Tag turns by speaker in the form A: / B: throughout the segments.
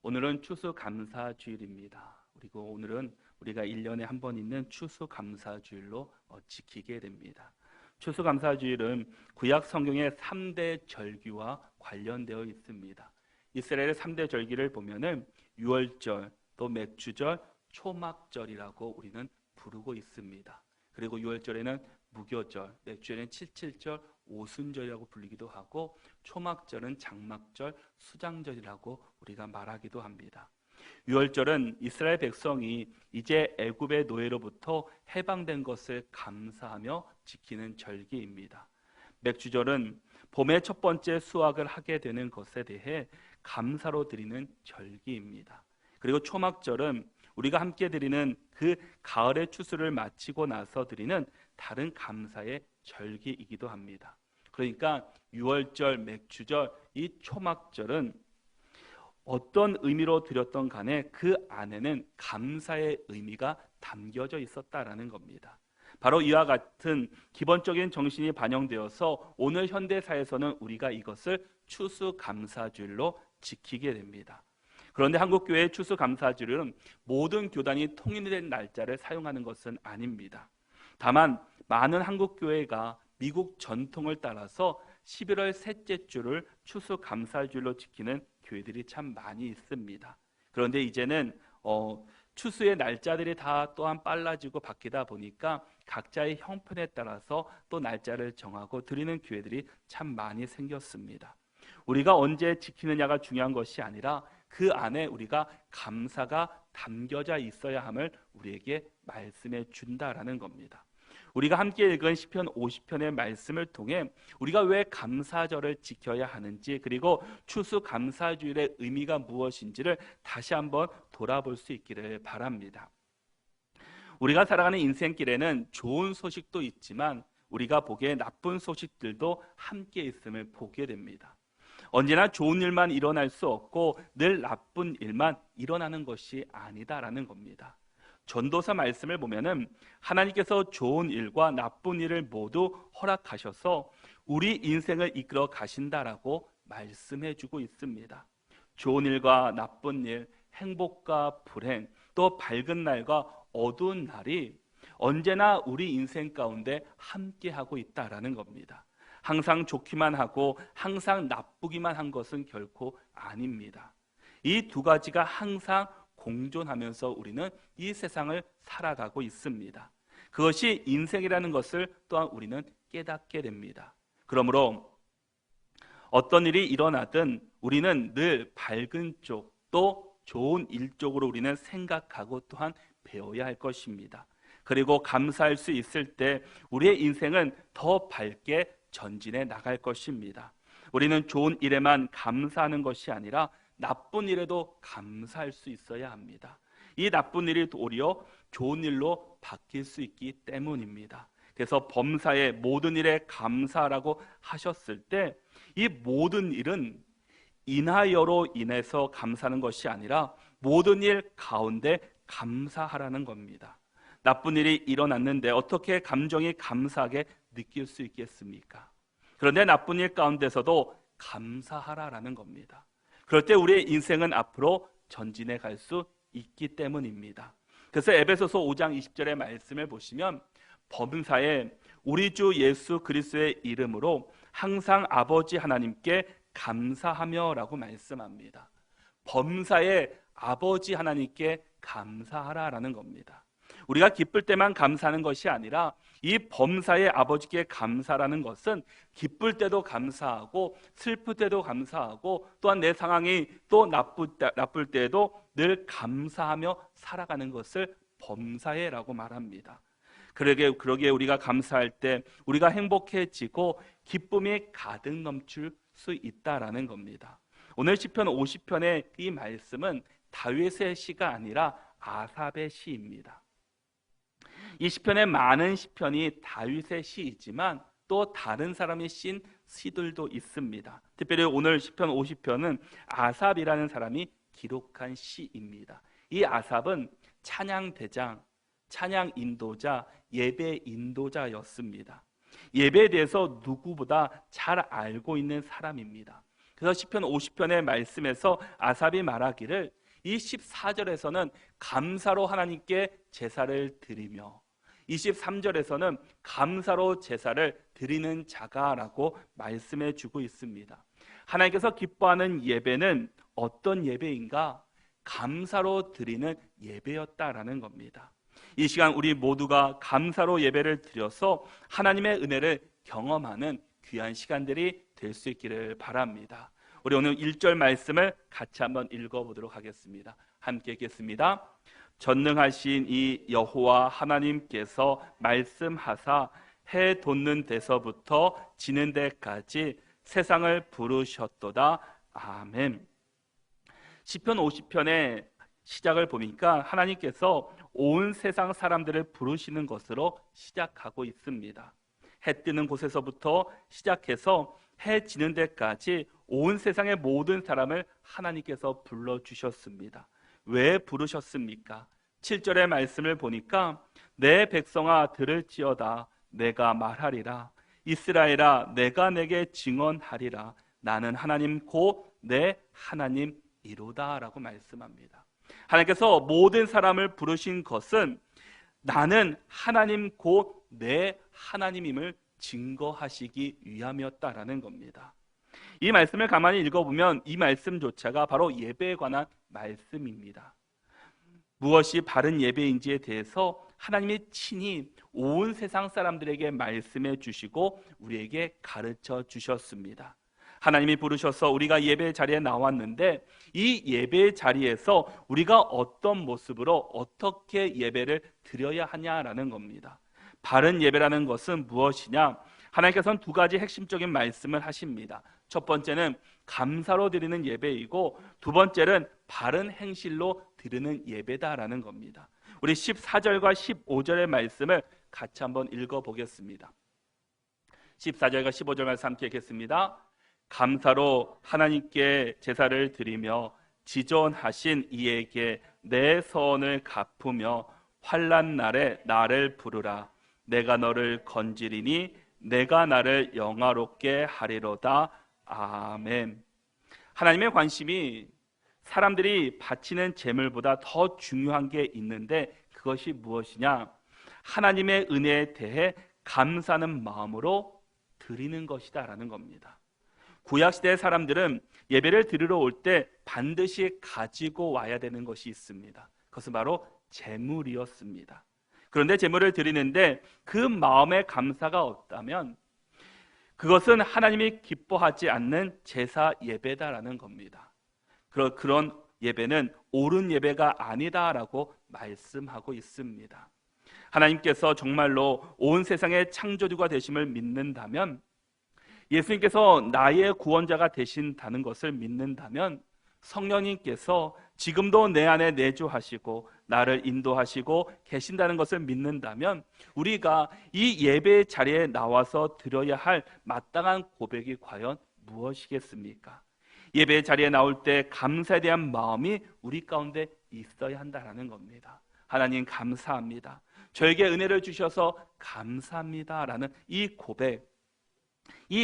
A: 오늘은 추수감사주일입니다. 그리고 오늘은 우리가 1년에 한 번 있는 추수감사주일로 지키게 됩니다. 추수감사주일은 구약 성경의 3대 절기와 관련되어 있습니다. 이스라엘의 3대 절기를 보면은 유월절, 또 맥주절, 초막절이라고 우리는 부르고 있습니다. 그리고 유월절에는 무교절, 맥주절에는 칠칠절, 오순절이라고 불리기도 하고, 초막절은 장막절, 수장절이라고 우리가 말하기도 합니다. 유월절은 이스라엘 백성이 이제 애굽의 노예로부터 해방된 것을 감사하며 지키는 절기입니다. 맥주절은 봄의 첫 번째 수확을 하게 되는 것에 대해 감사로 드리는 절기입니다. 그리고 초막절은 우리가 함께 드리는 그 가을의 추수를 마치고 나서 드리는 다른 감사의 절기이기도 합니다. 그러니까 유월절, 맥주절, 이 초막절은 어떤 의미로 드렸던 간에 그 안에는 감사의 의미가 담겨져 있었다라는 겁니다. 바로 이와 같은 기본적인 정신이 반영되어서 오늘 현대사에서는 우리가 이것을 추수감사주일로 지키게 됩니다. 그런데 한국교회의 추수감사주일은 모든 교단이 통일된 날짜를 사용하는 것은 아닙니다. 다만 많은 한국교회가 미국 전통을 따라서 11월 셋째 주를 추수감사주일로 지키는 교회들이 참 많이 있습니다. 그런데 이제는 추수의 날짜들이 다 또한 빨라지고 바뀌다 보니까 각자의 형편에 따라서 또 날짜를 정하고 드리는 교회들이 참 많이 생겼습니다. 우리가 언제 지키느냐가 중요한 것이 아니라 그 안에 우리가 감사가 담겨져 있어야 함을 우리에게 말씀해 준다라는 겁니다. 우리가 함께 읽은 시편 50편의 말씀을 통해 우리가 왜 감사절을 지켜야 하는지, 그리고 추수감사주일의 의미가 무엇인지를 다시 한번 돌아볼 수 있기를 바랍니다. 우리가 살아가는 인생길에는 좋은 소식도 있지만 우리가 보기에 나쁜 소식들도 함께 있음을 보게 됩니다. 언제나 좋은 일만 일어날 수 없고 늘 나쁜 일만 일어나는 것이 아니다라는 겁니다. 전도서 말씀을 보면은 하나님께서 좋은 일과 나쁜 일을 모두 허락하셔서 우리 인생을 이끌어 가신다라고 말씀해 주고 있습니다. 좋은 일과 나쁜 일, 행복과 불행, 또 밝은 날과 어두운 날이 언제나 우리 인생 가운데 함께하고 있다라는 겁니다. 항상 좋기만 하고 항상 나쁘기만 한 것은 결코 아닙니다. 이 두 가지가 항상 공존하면서 우리는 이 세상을 살아가고 있습니다. 그것이 인생이라는 것을 또한 우리는 깨닫게 됩니다. 그러므로 어떤 일이 일어나든 우리는 늘 밝은 쪽, 또 좋은 일 쪽으로 우리는 생각하고 또한 배워야 할 것입니다. 그리고 감사할 수 있을 때 우리의 인생은 더 밝게 전진해 나갈 것입니다. 우리는 좋은 일에만 감사하는 것이 아니라 나쁜 일에도 감사할 수 있어야 합니다. 이 나쁜 일이 도리어 좋은 일로 바뀔 수 있기 때문입니다. 그래서 범사의 모든 일에 감사라고 하셨을 때 이 모든 일은 인하여로 인해서 감사하는 것이 아니라 모든 일 가운데 감사하라는 겁니다. 나쁜 일이 일어났는데 어떻게 감정이 감사하게 느낄 수 있겠습니까? 그런데 나쁜 일 가운데서도 감사하라라는 겁니다. 그럴 때 우리의 인생은 앞으로 전진해 갈 수 있기 때문입니다. 그래서 에베소서 5장 20절의 말씀을 보시면 범사에 우리 주 예수 그리스도의 이름으로 항상 아버지 하나님께 감사하며 라고 말씀합니다. 범사에 아버지 하나님께 감사하라라는 겁니다. 우리가 기쁠 때만 감사하는 것이 아니라 이 범사의 아버지께 감사라는 것은 기쁠 때도 감사하고 슬플 때도 감사하고 또한 내 상황이 또 나쁠 때에도 늘 감사하며 살아가는 것을 범사에라고 말합니다. 그러기에 우리가 감사할 때 우리가 행복해지고 기쁨이 가득 넘칠 수 있다라는 겁니다. 오늘 시편 50편의 이 말씀은 다윗의 시가 아니라 아삽의 시입니다. 이 시편의 많은 시편이 다윗의 시이지만 또 다른 사람이 쓴 시들도 있습니다. 특별히 오늘 시편 50편은 아삽이라는 사람이 기록한 시입니다. 이 아삽은 찬양 대장, 찬양 인도자, 예배 인도자였습니다. 예배에 대해서 누구보다 잘 알고 있는 사람입니다. 그래서 시편 50편의 말씀에서 아삽이 말하기를 이 14절에서는 감사로 하나님께 제사를 드리며 23절에서는 감사로 제사를 드리는 자가라고 말씀해 주고 있습니다. 하나님께서 기뻐하는 예배는 어떤 예배인가? 감사로 드리는 예배였다라는 겁니다. 이 시간 우리 모두가 감사로 예배를 드려서 하나님의 은혜를 경험하는 귀한 시간들이 될 수 있기를 바랍니다. 우리 오늘 1절 말씀을 같이 한번 읽어보도록 하겠습니다. 함께 읽겠습니다. 전능하신 이 여호와 하나님께서 말씀하사 해 돋는 데서부터 지는 데까지 세상을 부르셨도다. 아멘. 시편 50편의 시작을 보니까 하나님께서 온 세상 사람들을 부르시는 것으로 시작하고 있습니다. 해 뜨는 곳에서부터 시작해서 해 지는 데까지 온 세상의 모든 사람을 하나님께서 불러주셨습니다. 왜 부르셨습니까? 7절의 말씀을 보니까 내 백성아 들을지어다 내가 말하리라 이스라엘아 내가 내게 증언하리라 나는 하나님 곧 내 하나님이로다 라고 말씀합니다. 하나님께서 모든 사람을 부르신 것은 나는 하나님 곧 내 하나님임을 증거하시기 위함이었다라는 겁니다. 이 말씀을 가만히 읽어보면 이 말씀조차가 바로 예배에 관한 말씀입니다. 무엇이 바른 예배인지에 대해서 하나님이 친히 온 세상 사람들에게 말씀해 주시고 우리에게 가르쳐 주셨습니다. 하나님이 부르셔서 우리가 예배 자리에 나왔는데 이 예배 자리에서 우리가 어떤 모습으로 어떻게 예배를 드려야 하냐라는 겁니다. 바른 예배라는 것은 무엇이냐? 하나님께서는 두 가지 핵심적인 말씀을 하십니다. 첫 번째는 감사로 드리는 예배이고 두 번째는 바른 행실로 드리는 예배다라는 겁니다. 우리 14절과 15절의 말씀을 같이 한번 읽어보겠습니다. 14절과 15절 말씀 함께 읽겠습니다. 감사로 하나님께 제사를 드리며 지존하신 이에게 내 서원을 갚으며 환난 날에 나를 부르라. 내가 너를 건지리니 내가 나를 영화롭게 하리로다. 아멘. 하나님의 관심이 사람들이 바치는 제물보다 더 중요한 게 있는데 그것이 무엇이냐? 하나님의 은혜에 대해 감사하는 마음으로 드리는 것이다 라는 겁니다. 구약시대의 사람들은 예배를 드리러 올 때 반드시 가지고 와야 되는 것이 있습니다. 그것은 바로 제물이었습니다. 그런데 제물을 드리는데 그 마음의 감사가 없다면 그것은 하나님이 기뻐하지 않는 제사 예배다라는 겁니다. 그런 예배는 옳은 예배가 아니다라고 말씀하고 있습니다. 하나님께서 정말로 온 세상의 창조주가 되심을 믿는다면 예수님께서 나의 구원자가 되신다는 것을 믿는다면 성령님께서 지금도 내 안에 내주하시고 나를 인도하시고 계신다는 것을 믿는다면 우리가 이 예배 자리에 나와서 드려야 할 마땅한 고백이 과연 무엇이겠습니까? 예배 자리에 나올 때 감사에 대한 마음이 우리 가운데 있어야 한다는 겁니다. 하나님 감사합니다. 저에게 은혜를 주셔서 감사합니다라는 이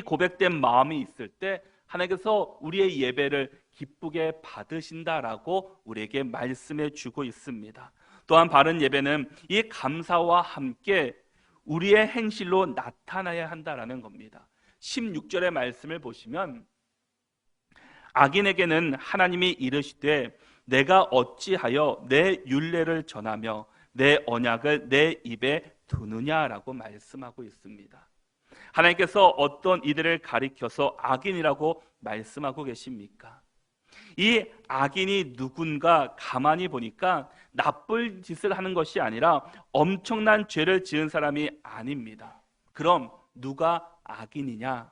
A: 고백된 마음이 있을 때 하나님께서 우리의 예배를 기쁘게 받으신다라고 우리에게 말씀해 주고 있습니다. 또한 바른 예배는 이 감사와 함께 우리의 행실로 나타나야 한다라는 겁니다. 16절의 말씀을 보시면 악인에게는 하나님이 이르시되 내가 어찌하여 내 율례를 전하며 내 언약을 내 입에 두느냐라고 말씀하고 있습니다. 하나님께서 어떤 이들을 가리켜서 악인이라고 말씀하고 계십니까? 이 악인이 누군가 가만히 보니까 나쁜 짓을 하는 것이 아니라 엄청난 죄를 지은 사람이 아닙니다. 그럼 누가 악인이냐?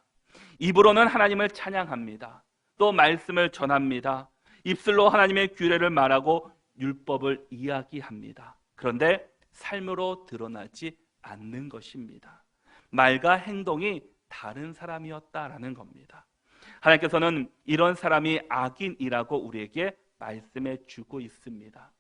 A: 입으로는 하나님을 찬양합니다. 또 말씀을 전합니다. 입술로 하나님의 규례를 말하고 율법을 이야기합니다. 그런데 삶으로 드러나지 않는 것입니다. 말과 행동이 다른 사람이었다라는 겁니다. 하나님께서는 이런 사람이 악인이라고 우리에게 말씀해 주고 있습니다.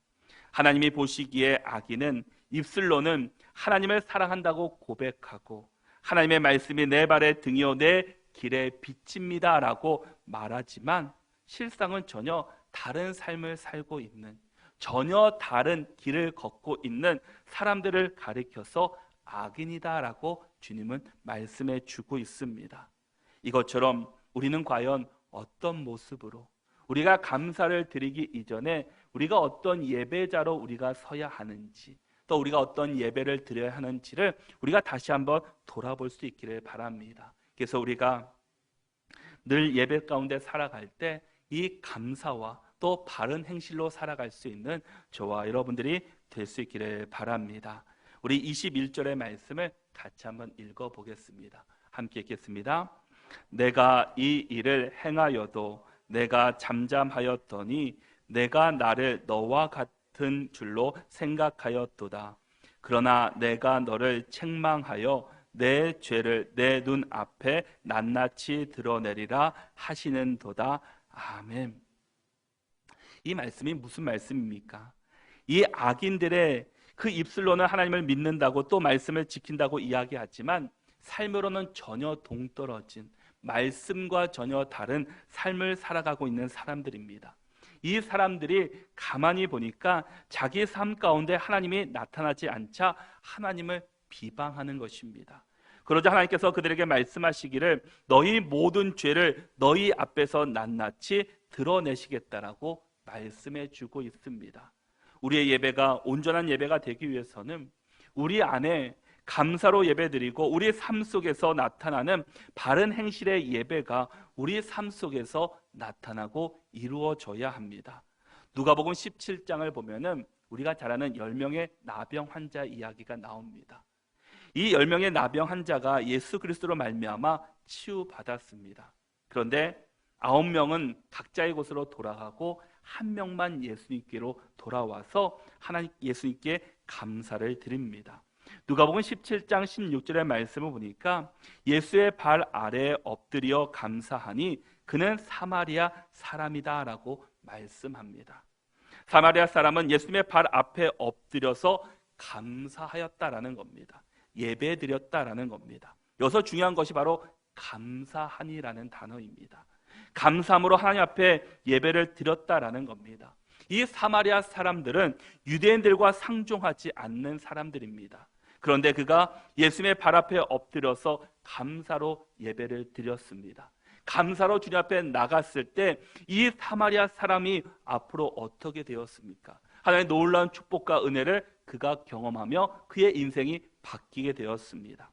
A: 하나님이 보시기에 악인은 입술로는 하나님을 사랑한다고 고백하고 하나님의 말씀이 내 발의 등이요 내 길의 빛입니다 라고 말하지만 실상은 전혀 다른 삶을 살고 있는, 전혀 다른 길을 걷고 있는 사람들을 가리켜서 악인이다 라고 주님은 말씀해 주고 있습니다. 이것처럼 우리는 과연 어떤 모습으로, 우리가 감사를 드리기 이전에 우리가 어떤 예배자로 우리가 서야 하는지, 또 우리가 어떤 예배를 드려야 하는지를 우리가 다시 한번 돌아볼 수 있기를 바랍니다. 그래서 우리가 늘 예배 가운데 살아갈 때 이 감사와 또 바른 행실로 살아갈 수 있는 저와 여러분들이 될 수 있기를 바랍니다. 우리 21절의 말씀을 같이 한번 읽어보겠습니다. 함께 읽겠습니다. 내가 이 일을 행하여도 내가 잠잠하였더니 내가 나를 너와 같은 줄로 생각하였도다. 그러나 내가 너를 책망하여 내 죄를 내 눈 앞에 낱낱이 드러내리라 하시는도다. 아멘. 이 말씀이 무슨 말씀입니까? 이 악인들의 그 입술로는 하나님을 믿는다고 또 말씀을 지킨다고 이야기하지만 삶으로는 전혀 동떨어진, 말씀과 전혀 다른 삶을 살아가고 있는 사람들입니다. 이 사람들이 가만히 보니까 자기 삶 가운데 하나님이 나타나지 않자 하나님을 비방하는 것입니다. 그러자 하나님께서 그들에게 말씀하시기를 너희 모든 죄를 너희 앞에서 낱낱이 드러내시겠다라고 말씀해 주고 있습니다. 우리의 예배가 온전한 예배가 되기 위해서는 우리 안에 감사로 예배드리고 우리 삶 속에서 나타나는 바른 행실의 예배가 우리 삶 속에서 나타나고 이루어져야 합니다. 누가복음 17장을 보면은 우리가 잘 아는 10명의 나병 환자 이야기가 나옵니다. 이 10명의 나병 환자가 예수 그리스도로 말미암아 치유받았습니다. 그런데 9명은 각자의 곳으로 돌아가고 1명만 예수님께로 돌아와서 하나님 예수님께 감사를 드립니다. 누가복음 17장 16절의 말씀을 보니까 예수의 발 아래에 엎드려 감사하니 그는 사마리아 사람이다 라고 말씀합니다. 사마리아 사람은 예수님의 발 앞에 엎드려서 감사하였다라는 겁니다. 예배드렸다라는 겁니다. 여기서 중요한 것이 바로 감사하니라는 단어입니다. 감사함으로 하나님 앞에 예배를 드렸다라는 겁니다. 이 사마리아 사람들은 유대인들과 상종하지 않는 사람들입니다. 그런데 그가 예수님의 발 앞에 엎드려서 감사로 예배를 드렸습니다. 감사로 주님 앞에 나갔을 때 이 사마리아 사람이 앞으로 어떻게 되었습니까? 하나님의 놀라운 축복과 은혜를 그가 경험하며 그의 인생이 바뀌게 되었습니다.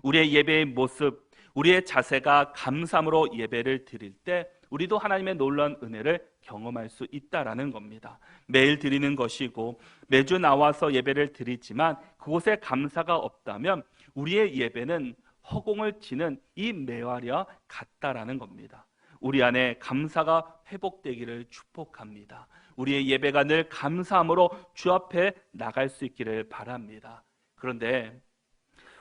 A: 우리의 예배의 모습, 우리의 자세가 감사함으로 예배를 드릴 때 우리도 하나님의 놀라운 은혜를 경험할 수 있다라는 겁니다. 매일 드리는 것이고 매주 나와서 예배를 드리지만 그곳에 감사가 없다면 우리의 예배는 허공을 치는 이 메아리와 같다라는 겁니다. 우리 안에 감사가 회복되기를 축복합니다. 우리의 예배가 늘 감사함으로 주 앞에 나갈 수 있기를 바랍니다. 그런데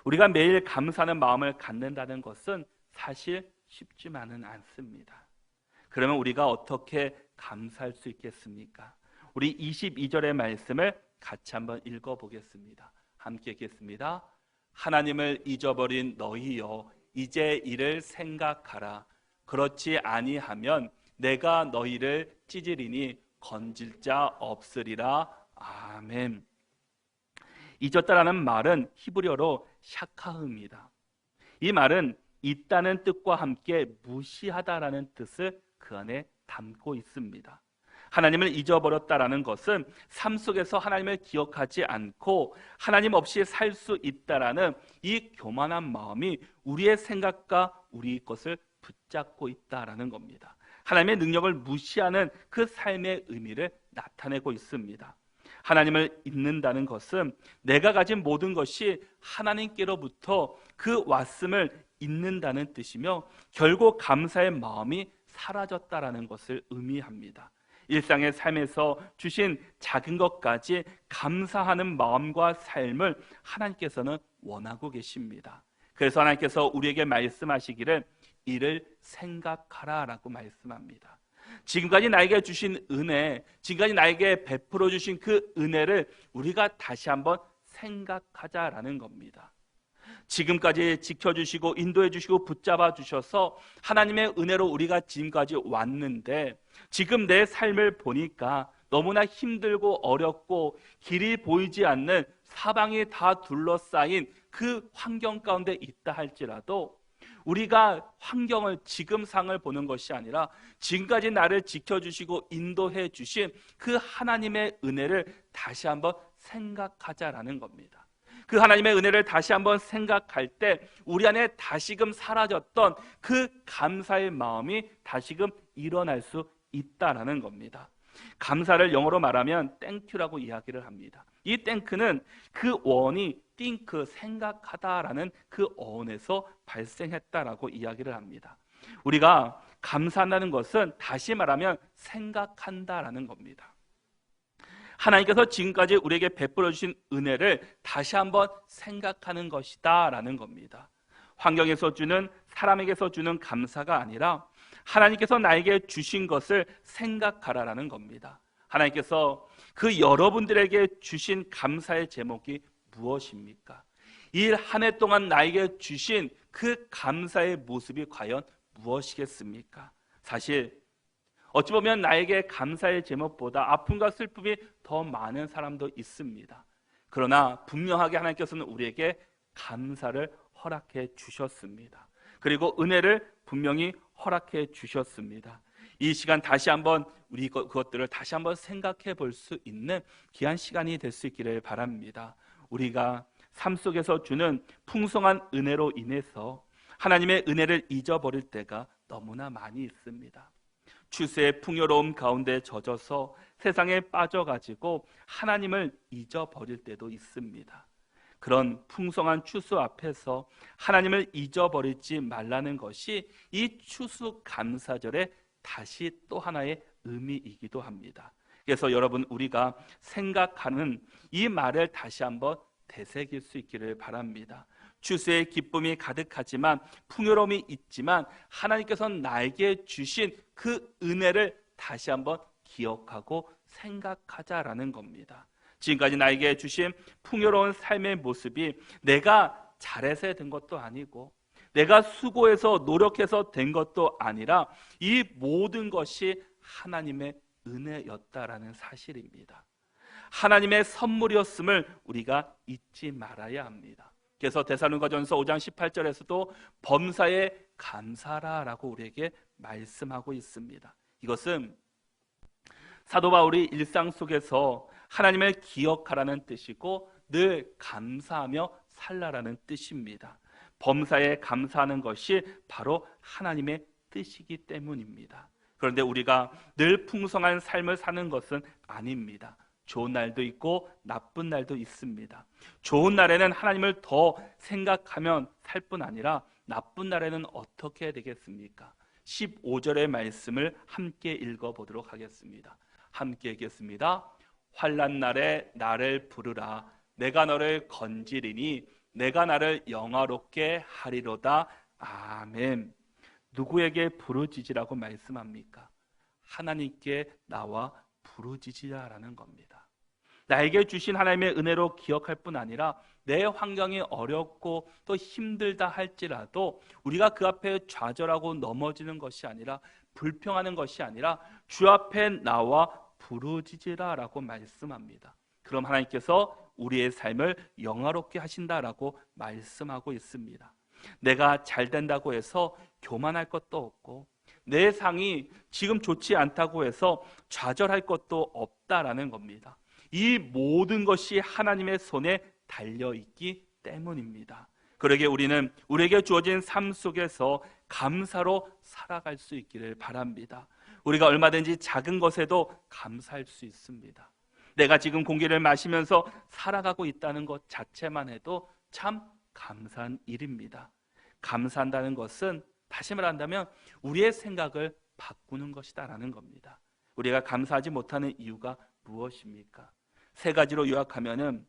A: 우리가 매일 감사하는 마음을 갖는다는 것은 사실 쉽지만은 않습니다. 그러면 우리가 어떻게 감사할 수 있겠습니까? 우리 22절의 말씀을 같이 한번 읽어보겠습니다. 함께 읽겠습니다. 하나님을 잊어버린 너희여 이제 이를 생각하라. 그렇지 아니하면 내가 너희를 찢으리니 건질 자 없으리라. 아멘. 잊었다라는 말은 히브리어로 샤카흐입니다. 이 말은 있다는 뜻과 함께 무시하다라는 뜻을 그 안에 담고 있습니다. 하나님을 잊어버렸다라는 것은 삶 속에서 하나님을 기억하지 않고 하나님 없이 살 수 있다라는 이 교만한 마음이 우리의 생각과 우리 것을 붙잡고 있다라는 겁니다. 하나님의 능력을 무시하는 그 삶의 의미를 나타내고 있습니다. 하나님을 잊는다는 것은 내가 가진 모든 것이 하나님께로부터 그 왔음을 잊는다는 뜻이며 결국 감사의 마음이 사라졌다라는 것을 의미합니다. 일상의 삶에서 주신 작은 것까지 감사하는 마음과 삶을 하나님께서는 원하고 계십니다. 그래서 하나님께서 우리에게 말씀하시기를 이를 생각하라 라고 말씀합니다. 지금까지 나에게 주신 은혜, 지금까지 나에게 베풀어 주신 그 은혜를 우리가 다시 한번 생각하자라는 겁니다. 지금까지 지켜주시고 인도해 주시고 붙잡아 주셔서 하나님의 은혜로 우리가 지금까지 왔는데, 지금 내 삶을 보니까 너무나 힘들고 어렵고 길이 보이지 않는 사방이 다 둘러싸인 그 환경 가운데 있다 할지라도, 우리가 환경을, 지금 상을 보는 것이 아니라 지금까지 나를 지켜주시고 인도해 주신 그 하나님의 은혜를 다시 한번 생각하자라는 겁니다. 그 하나님의 은혜를 다시 한번 생각할 때 우리 안에 다시금 사라졌던 그 감사의 마음이 다시금 일어날 수 있다라는 겁니다. 감사를 영어로 말하면 땡큐라고 이야기를 합니다. 이 땡크는 그 원이 think, 생각하다라는 그 어원에서 발생했다라고 이야기를 합니다. 우리가 감사한다는 것은 다시 말하면 생각한다라는 겁니다. 하나님께서 지금까지 우리에게 베풀어 주신 은혜를 다시 한번 생각하는 것이다 라는 겁니다. 환경에서 주는, 사람에게서 주는 감사가 아니라 하나님께서 나에게 주신 것을 생각하라라는 겁니다. 하나님께서 그 여러분들에게 주신 감사의 제목이 무엇입니까? 이 한 해 동안 나에게 주신 그 감사의 모습이 과연 무엇이겠습니까? 사실 어찌 보면 나에게 감사의 제목보다 아픔과 슬픔이 더 많은 사람도 있습니다. 그러나 분명하게 하나님께서는 우리에게 감사를 허락해 주셨습니다. 그리고 은혜를 분명히 허락해 주셨습니다. 이 시간 다시 한번 우리 그것들을 다시 한번 생각해 볼 수 있는 귀한 시간이 될 수 있기를 바랍니다. 우리가 삶 속에서 주는 풍성한 은혜로 인해서 하나님의 은혜를 잊어버릴 때가 너무나 많이 있습니다. 추수의 풍요로움 가운데 젖어서 세상에 빠져가지고 하나님을 잊어버릴 때도 있습니다. 그런 풍성한 추수 앞에서 하나님을 잊어버리지 말라는 것이 이 추수 감사절의 다시 또 하나의 의미이기도 합니다. 그래서 여러분, 우리가 생각하는 이 말을 다시 한번 되새길 수 있기를 바랍니다. 추수의 기쁨이 가득하지만, 풍요로움이 있지만 하나님께서 나에게 주신 그 은혜를 다시 한번 기억하고 생각하자라는 겁니다. 지금까지 나에게 주신 풍요로운 삶의 모습이 내가 잘해서 된 것도 아니고 내가 수고해서 노력해서 된 것도 아니라 이 모든 것이 하나님의 은혜였다라는 사실입니다. 하나님의 선물이었음을 우리가 잊지 말아야 합니다. 그래서 데살로니가전서 5장 18절에서도 범사에 감사라라고 우리에게 말씀하고 있습니다. 이것은 사도 바울이 일상 속에서 하나님을 기억하라는 뜻이고 늘 감사하며 살라라는 뜻입니다. 범사에 감사하는 것이 바로 하나님의 뜻이기 때문입니다. 그런데 우리가 늘 풍성한 삶을 사는 것은 아닙니다. 좋은 날도 있고 나쁜 날도 있습니다. 좋은 날에는 하나님을 더 생각하면 살 뿐 아니라 나쁜 날에는 어떻게 해야 되겠습니까? 15절의 말씀을 함께 읽어보도록 하겠습니다. 함께 읽겠습니다. 환난 날에 나를 부르라. 내가 너를 건지리니 내가 나를 영화롭게 하리로다. 아멘. 누구에게 부르짖으라고 말씀합니까? 하나님께 나와 부르짖으라라는 겁니다. 나에게 주신 하나님의 은혜로 기억할 뿐 아니라 내 환경이 어렵고 또 힘들다 할지라도 우리가 그 앞에 좌절하고 넘어지는 것이 아니라, 불평하는 것이 아니라 주 앞에 나와 부르짖으라라고 말씀합니다. 그럼 하나님께서 우리의 삶을 영화롭게 하신다라고 말씀하고 있습니다. 내가 잘 된다고 해서 교만할 것도 없고 내 상이 지금 좋지 않다고 해서 좌절할 것도 없다라는 겁니다. 이 모든 것이 하나님의 손에 달려있기 때문입니다. 그러기에 우리는 우리에게 주어진 삶 속에서 감사로 살아갈 수 있기를 바랍니다. 우리가 얼마든지 작은 것에도 감사할 수 있습니다. 내가 지금 공기를 마시면서 살아가고 있다는 것 자체만 해도 참 감사한 일입니다. 감사한다는 것은 다시 말한다면 우리의 생각을 바꾸는 것이다라는 겁니다. 우리가 감사하지 못하는 이유가 무엇입니까? 세 가지로 요약하면은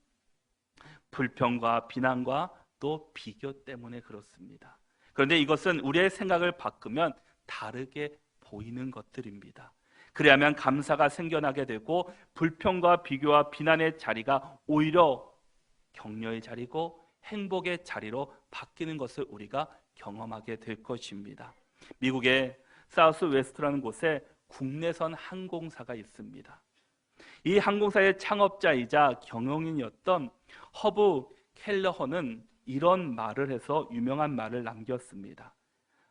A: 불평과 비난과 또 비교 때문에 그렇습니다. 그런데 이것은 우리의 생각을 바꾸면 다르게 보이는 것들입니다. 그래야만 감사가 생겨나게 되고 불평과 비교와 비난의 자리가 오히려 격려의 자리고 행복의 자리로 바뀌는 것을 우리가 경험하게 될 것입니다. 미국의 사우스 웨스트라는 곳에 국내선 항공사가 있습니다. 이 항공사의 창업자이자 경영인이었던 허브 켈러허는 이런 말을 해서 유명한 말을 남겼습니다.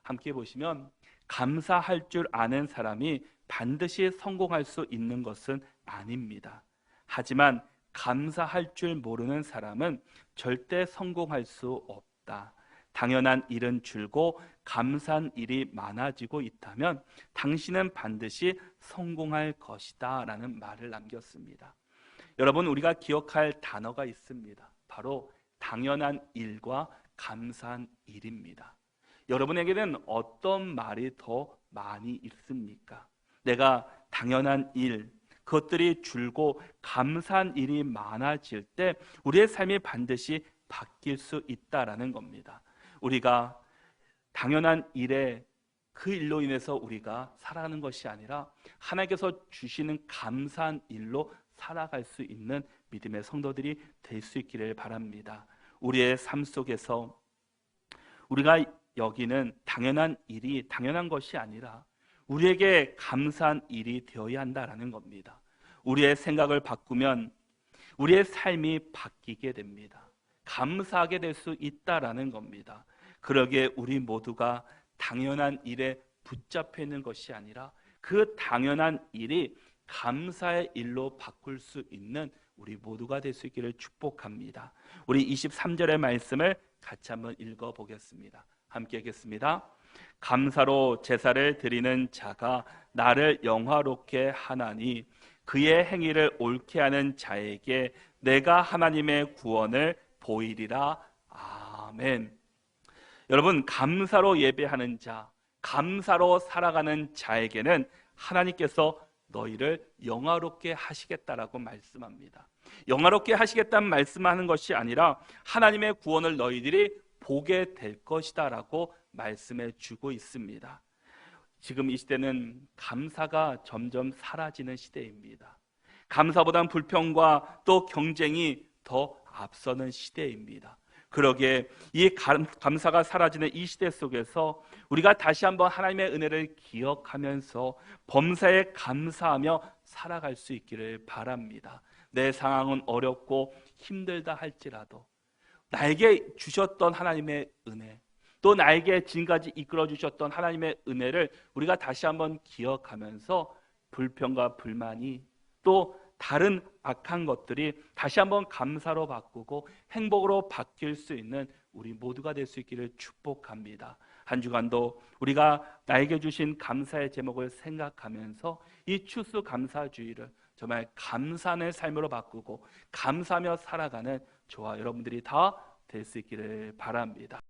A: 함께 보시면, 감사할 줄 아는 사람이 반드시 성공할 수 있는 것은 아닙니다. 하지만 감사할 줄 모르는 사람은 절대 성공할 수 없다. 당연한 일은 줄고 감사한 일이 많아지고 있다면 당신은 반드시 성공할 것이다 라는 말을 남겼습니다. 여러분, 우리가 기억할 단어가 있습니다. 바로 당연한 일과 감사한 일입니다. 여러분에게는 어떤 말이 더 많이 있습니까? 내가 당연한 일, 그것들이 줄고 감사한 일이 많아질 때 우리의 삶이 반드시 바뀔 수 있다라는 겁니다. 우리가 당연한 일에 그 일로 인해서 우리가 살아가는 것이 아니라 하나님께서 주시는 감사한 일로 살아갈 수 있는 믿음의 성도들이 될 수 있기를 바랍니다. 우리의 삶 속에서 우리가 여기는 당연한 일이 당연한 것이 아니라 우리에게 감사한 일이 되어야 한다라는 겁니다. 우리의 생각을 바꾸면 우리의 삶이 바뀌게 됩니다. 감사하게 될 수 있다라는 겁니다. 그러기에 우리 모두가 당연한 일에 붙잡혀 있는 것이 아니라 그 당연한 일이 감사의 일로 바꿀 수 있는 우리 모두가 될 수 있기를 축복합니다. 우리 23절의 말씀을 같이 한번 읽어보겠습니다. 함께 읽겠습니다. 감사로 제사를 드리는 자가 나를 영화롭게 하나니 그의 행위를 옳게 하는 자에게 내가 하나님의 구원을 보이리라. 아멘. 여러분, 감사로 예배하는 자, 감사로 살아가는 자에게는 하나님께서 너희를 영화롭게 하시겠다라고 말씀합니다. 영화롭게 하시겠다는 말씀하는 것이 아니라 하나님의 구원을 너희들이 보게 될 것이다 라고 말씀해 주고 있습니다. 지금 이 시대는 감사가 점점 사라지는 시대입니다. 감사보다는 불평과 또 경쟁이 더 앞서는 시대입니다. 그러기에 이 감사가 사라지는 이 시대 속에서 우리가 다시 한번 하나님의 은혜를 기억하면서 범사에 감사하며 살아갈 수 있기를 바랍니다. 내 상황은 어렵고 힘들다 할지라도 나에게 주셨던 하나님의 은혜, 또 나에게 지금까지 이끌어 주셨던 하나님의 은혜를 우리가 다시 한번 기억하면서 불평과 불만이 또 다른 악한 것들이 다시 한번 감사로 바꾸고 행복으로 바뀔 수 있는 우리 모두가 될 수 있기를 축복합니다. 한 주간도 우리가 나에게 주신 감사의 제목을 생각하면서 이 추수감사주의를 정말 감사의 삶으로 바꾸고 감사하며 살아가는 저와 여러분들이 다 될 수 있기를 바랍니다.